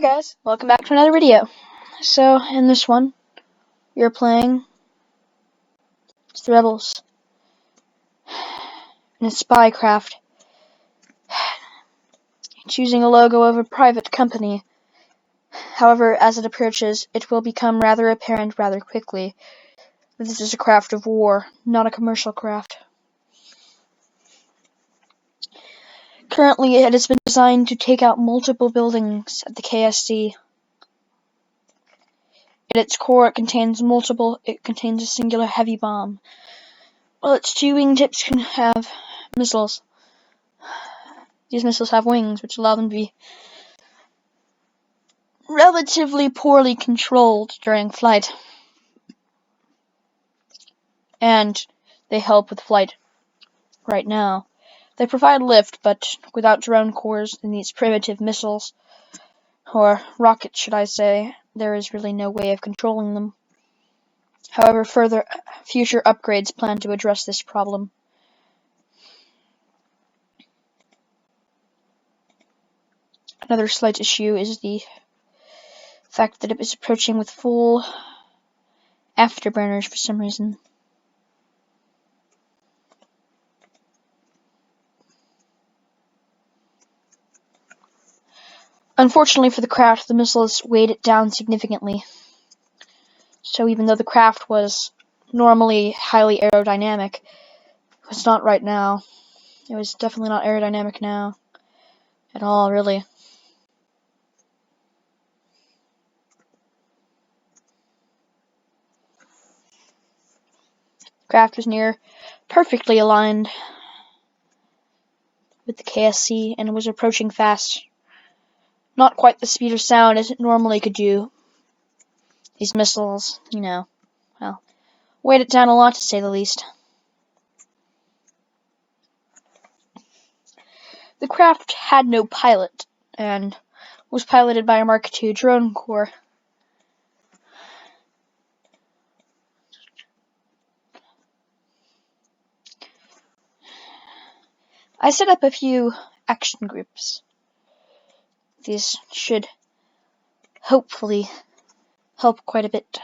Hey guys, welcome back to another video. So, in this one, we're playing as the Rebels in a spycraft, choosing a logo of a private company. However, as it approaches, it will become rather apparent rather quickly that this is a craft of war, not a commercial craft. Currently, it has been designed to take out multiple buildings at the KSC. At its core, it contains a singular heavy bomb, while its two wingtips can have missiles. These missiles have wings, which allow them to be relatively poorly controlled during flight. And they help with flight right now. They provide lift, but without drone cores and these primitive missiles, or rockets should I say, there is really no way of controlling them. However, future upgrades plan to address this problem. Another slight issue is the fact that it is approaching with full afterburners for some reason. Unfortunately for the craft, the missiles weighed it down significantly. So even though the craft was normally highly aerodynamic, it was not right now. It was definitely not aerodynamic now. At all, really. The craft was near perfectly aligned with the KSC and was approaching fast. Not quite the speed of sound as it normally could do. These missiles, weighed it down a lot to say the least. The craft had no pilot and was piloted by a Mark II drone core. I set up a few action groups. These should hopefully help quite a bit.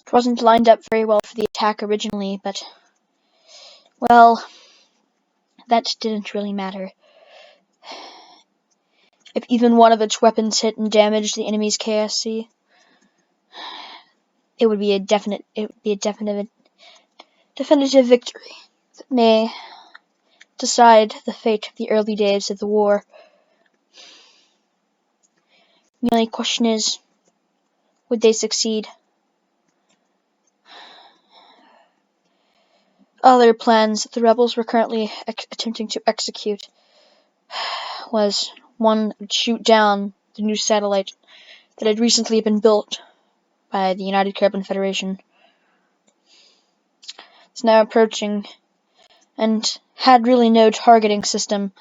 It wasn't lined up very well for the attack originally, but, well, that didn't really matter. If even one of its weapons hit and damaged the enemy's KSC, it would be a definitive victory that may decide the fate of the early days of the war. The only question is, would they succeed? Other plans that the rebels were currently attempting to execute was one would shoot down the new satellite that had recently been built by the United Carbon Federation. It's now approaching and had really no targeting system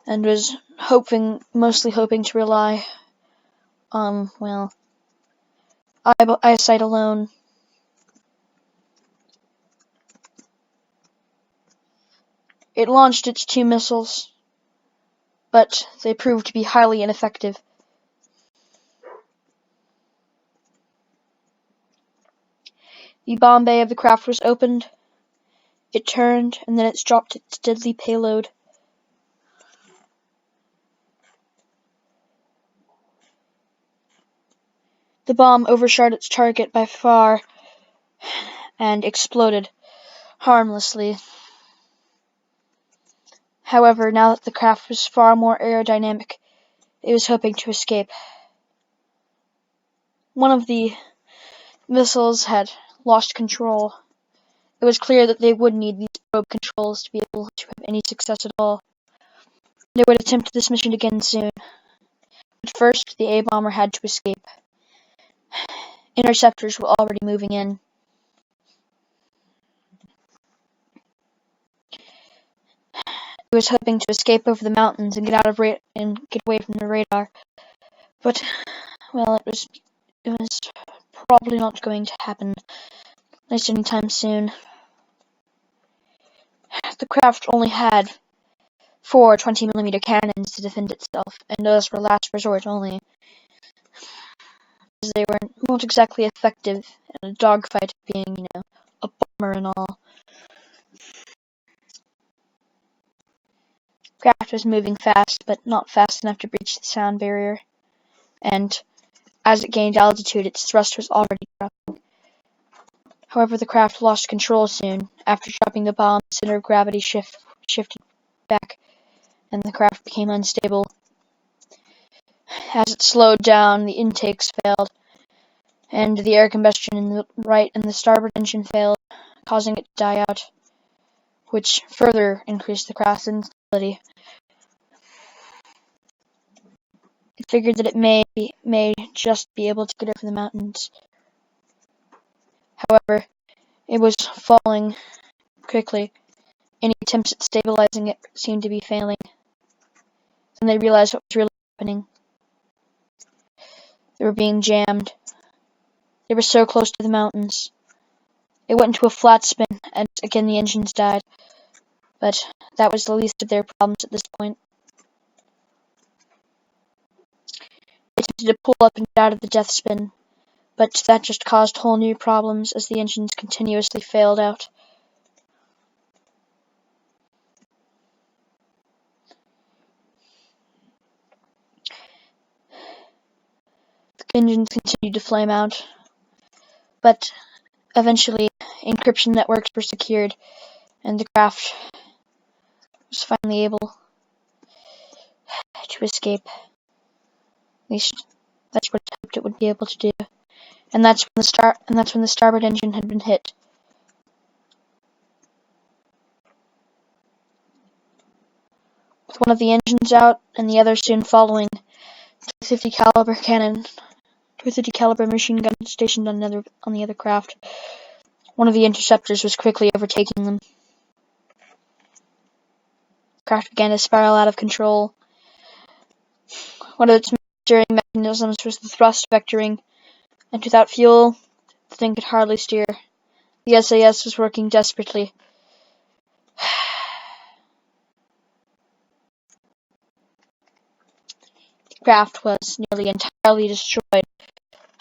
and was mostly hoping to rely on, eyesight alone. It launched its two missiles, but they proved to be highly ineffective. The bomb bay of the craft was opened. It turned, and then it dropped its deadly payload. The bomb overshot its target by far and exploded harmlessly. However, now that the craft was far more aerodynamic, it was hoping to escape. One of the missiles had lost control. It was clear that they would need these probe controls to be able to have any success at all. They would attempt this mission again soon. But first, the A-bomber had to escape. Interceptors were already moving in. He was hoping to escape over the mountains and get away from the radar. But, well, it was probably not going to happen, at least anytime soon. The craft only had 4 20mm cannons to defend itself, and those were last resort only, as they weren't exactly effective in a dogfight, being, a bomber and all. The craft was moving fast, but not fast enough to breach the sound barrier, and as it gained altitude, its thrust was already dropping. However, the craft lost control soon. After dropping the bomb, the center of gravity shifted back, and the craft became unstable. As it slowed down, the intakes failed, and the air combustion in the right and the starboard engine failed, causing it to die out, which further increased the craft's instability. It figured that it may just be able to get over the mountains. However, it was falling quickly. Any attempts at stabilizing it seemed to be failing. Then they realized what was really happening. They were being jammed. They were so close to the mountains. It went into a flat spin, and again the engines died. But that was the least of their problems at this point. They attempted to pull up and get out of the death spin, but that just caused whole new problems as the engines continuously failed out. The engines continued to flame out, but eventually encryption networks were secured, and the craft was finally able to escape. At least that's what it hoped it would be able to do. And that's when the starboard engine had been hit. With one of the engines out and the other soon following, 250 caliber machine gun stationed on the other craft. One of the interceptors was quickly overtaking them. The craft began to spiral out of control. One of its steering mechanisms was the thrust vectoring, and without fuel, the thing could hardly steer. The SAS was working desperately. The craft was nearly entirely destroyed.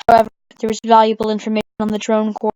However, there was valuable information on the drone core.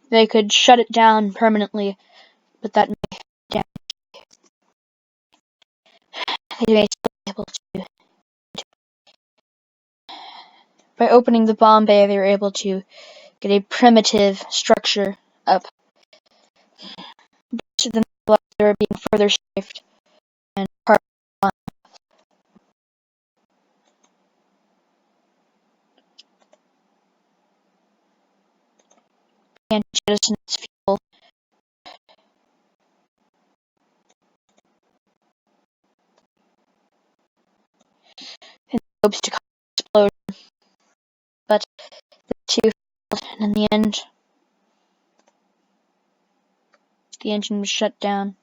They could shut it down permanently, but that may damage. They may still be able to. By opening the bomb bay, they were able to get a primitive structure up. So then they were being further strafed and part began to jettison its fuel. In hopes to cause an explosion, but the two failed, and in the end, the engine was shut down.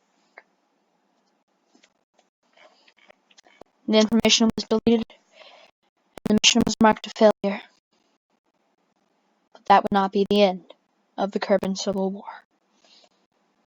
The information was deleted, and the mission was marked a failure. But that would not be the end of the Kerbal Civil War.